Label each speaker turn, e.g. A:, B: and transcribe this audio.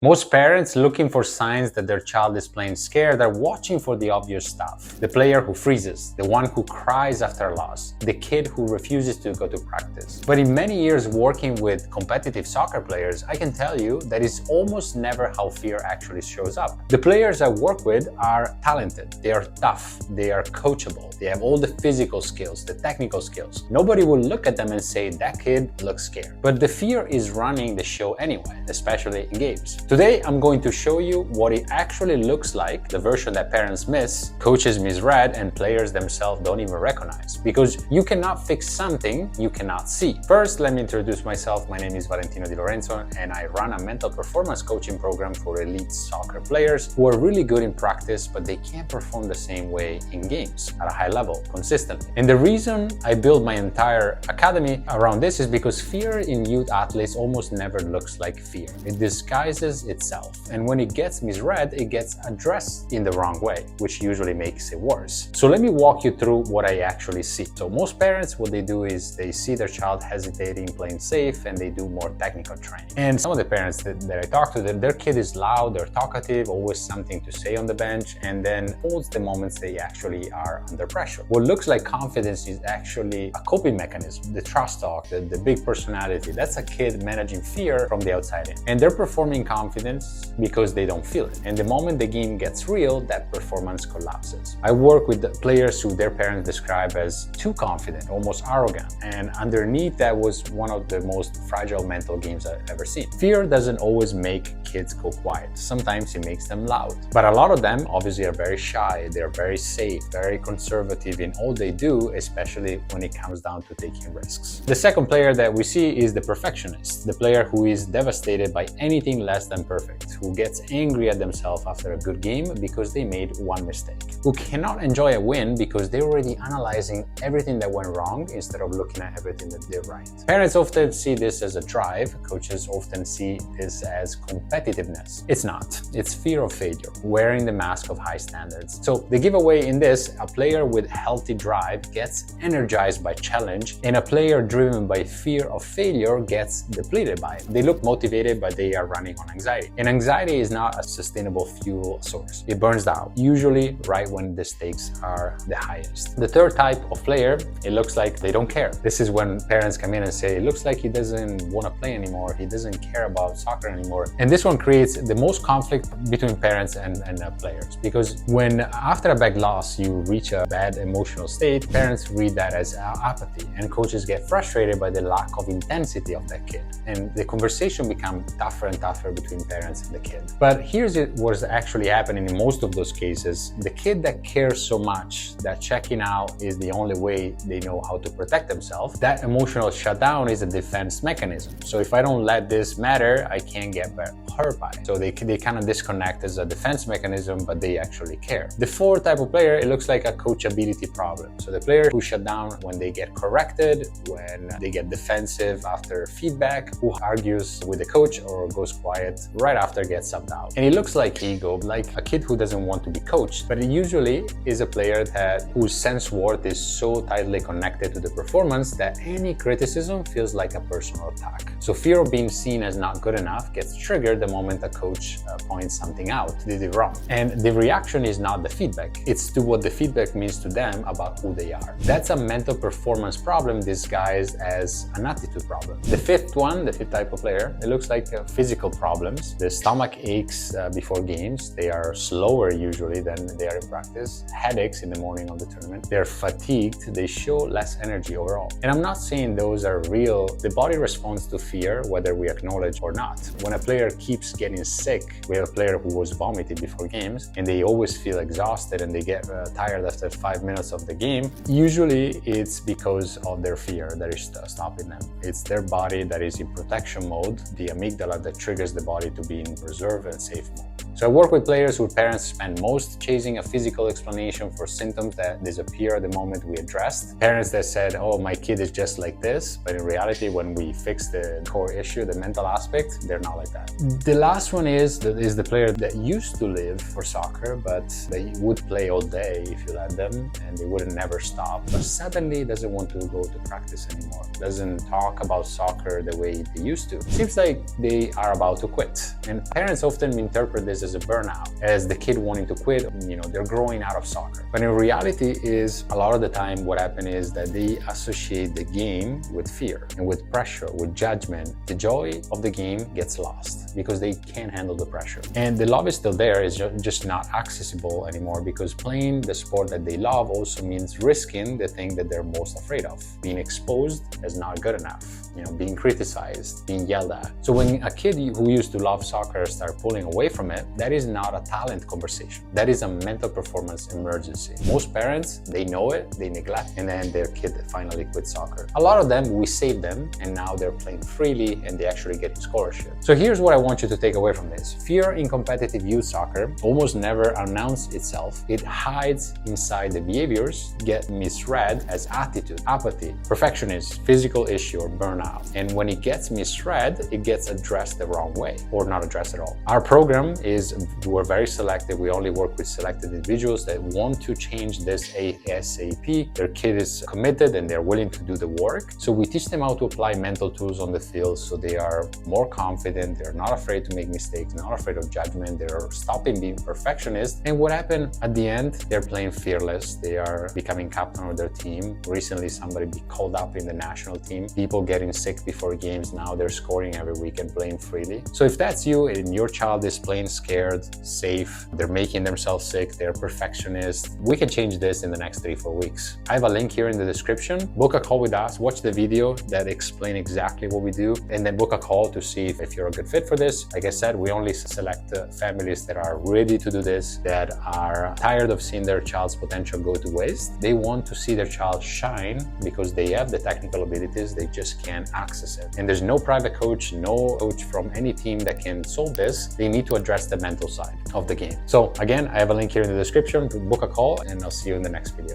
A: Most parents looking for signs that their child is playing scared are watching for the obvious stuff. The player who freezes, the one who cries after a loss, the kid who refuses to go to practice. But in many years working with competitive soccer players, I can tell you that it's almost never how fear actually shows up. The players I work with are talented, they are tough, they are coachable, they have all the physical skills, the technical skills. Nobody will look at them and say, that kid looks scared. But the fear is running the show anyway, especially in games. Today, I'm going to show you what it actually looks like, the version that parents miss, coaches misread, and players themselves don't even recognize. Because you cannot fix something you cannot see. First, let me introduce myself. My name is Valentino Di Lorenzo, and I run a mental performance coaching program for elite soccer players who are really good in practice, but they can't perform the same way in games at a high level, consistently. And the reason I built my entire academy around this is because fear in youth athletes almost never looks like fear. It disguises itself, and when it gets misread, it gets addressed in the wrong way, which usually makes it worse. So let me walk you through what I actually see. So most parents, what they do is they see their child hesitating, playing safe, and they do more technical training. And some of the parents that I talk to, their kid is loud, they're talkative, always something to say on the bench, and then holds the moments they actually are under pressure. What looks like confidence is actually a coping mechanism. The trust talk, the big personality, that's a kid managing fear from the outside in. And they're performing confidence because they don't feel it. And the moment the game gets real, that performance collapses. I work with players who their parents describe as too confident, almost arrogant. And underneath that was one of the most fragile mental games I've ever seen. Fear doesn't always make kids go quiet. Sometimes it makes them loud. But a lot of them obviously are very shy. They're very safe, very conservative in all they do, especially when it comes down to taking risks. The second player that we see is the perfectionist, the player who is devastated by anything less than perfect, who gets angry at themselves after a good game because they made one mistake, who cannot enjoy a win because they're already analyzing everything that went wrong instead of looking at everything that did right. Parents often see this as a drive. Coaches often see this as competitiveness. It's not. It's fear of failure, wearing the mask of high standards. So the giveaway in this, a player with healthy drive gets energized by challenge, and a player driven by fear of failure gets depleted by it. They look motivated, but they are running on anxiety. And anxiety is not a sustainable fuel source. It burns out, usually right when the stakes are the highest. The third type of player, it looks like they don't care. This is when parents come in and say, it looks like he doesn't want to play anymore. He doesn't care about soccer anymore. And this one creates the most conflict between parents and players. Because when after a bad loss, you reach a bad emotional state, parents read that as apathy, and coaches get frustrated by the lack of intensity of that kid. And the conversation becomes tougher and tougher between parents and the kid. But here's what's actually happening in most of those cases. The kid that cares so much that checking out is the only way they know how to protect themselves, that emotional shutdown is a defense mechanism. So if I don't let this matter, I can't get hurt by it. So they kind of disconnect as a defense mechanism, but they actually care. The fourth type of player, it looks like a coachability problem. So the player who shut down when they get corrected, when they get defensive after feedback, who argues with the coach or goes quiet right after gets subbed out. And it looks like ego, like a kid who doesn't want to be coached, but it usually is a player whose sense-worth is so tightly connected to the performance that any criticism feels like a personal attack. So fear of being seen as not good enough gets triggered the moment a coach points something out, did it wrong. And the reaction is not the feedback, it's to what the feedback means to them about who they are. That's a mental performance problem disguised as an attitude problem. The fifth type of player, it looks like physical problems. The stomach aches before games. They are slower usually than they are in practice. Headaches in the morning of the tournament. They're fatigued. They show less energy overall. And I'm not saying those are real. The body responds to fear, whether we acknowledge or not. When a player keeps getting sick, we have a player who was vomiting before games, and they always feel exhausted and they get tired after 5 minutes of the game. Usually it's because of their fear that is stopping them. It's their body that is in protection mode, the amygdala that triggers the body to be in preserve and safe mode. So I work with players whose parents spend most chasing a physical explanation for symptoms that disappear the moment we addressed. Parents that said, oh, my kid is just like this, but in reality, when we fix the core issue, the mental aspect, they're not like that. The last one is the player that used to live for soccer, but they would play all day if you let them, and they would never stop, but suddenly doesn't want to go to practice anymore, doesn't talk about soccer the way they used to. Seems like they are about to quit. And parents often interpret this as a burnout, as the kid wanting to quit, they're growing out of soccer. But in reality is, a lot of the time what happens is that they associate the game with fear and with pressure, with judgment. The joy of the game gets lost because they can't handle the pressure. And the love is still there, it's just not accessible anymore, because playing the sport that they love also means risking the thing that they're most afraid of. Being exposed as not good enough, being criticized, being yelled at. So when a kid who used to love soccer start pulling away from it, that is not a talent conversation. That is a mental performance emergency. Most parents, they know it, they neglect, and then their kid finally quits soccer. A lot of them, we save them, and now they're playing freely and they actually get scholarship. So here's what I want you to take away from this. Fear in competitive youth soccer almost never announces itself. It hides inside the behaviors, get misread as attitude, apathy, perfectionist, physical issue, or burnout. And when it gets misread, it gets addressed the wrong way or not addressed at all. Our program is, we're very selective. We only work with selected individuals that want to change this ASAP. Their kid is committed and they're willing to do the work. So we teach them how to apply mental tools on the field so they are more confident, they're not afraid to make mistakes, not afraid of judgment, they're stopping being perfectionist. And what happened at the end? They're playing fearless. They are becoming captain of their team. Recently, somebody be called up in the national team. People getting sick before games, now they're scoring every week and playing freely. So if that's you and your child is playing scared, safe, they're making themselves sick, they're perfectionist, we can change this in the next 3-4 weeks. I have a link here in the description. Book a call with us, watch the video that explains exactly what we do, and then book a call to see if you're a good fit for this. Like I said, we only select families that are ready to do this, that are tired of seeing their child's potential go to waste. They want to see their child shine because they have the technical abilities, they just can't access it. And there's no private coach, no coach from any team that can solve this. They need to address the mental side of the game. So again, I have a link here in the description to book a call, and I'll see you in the next video.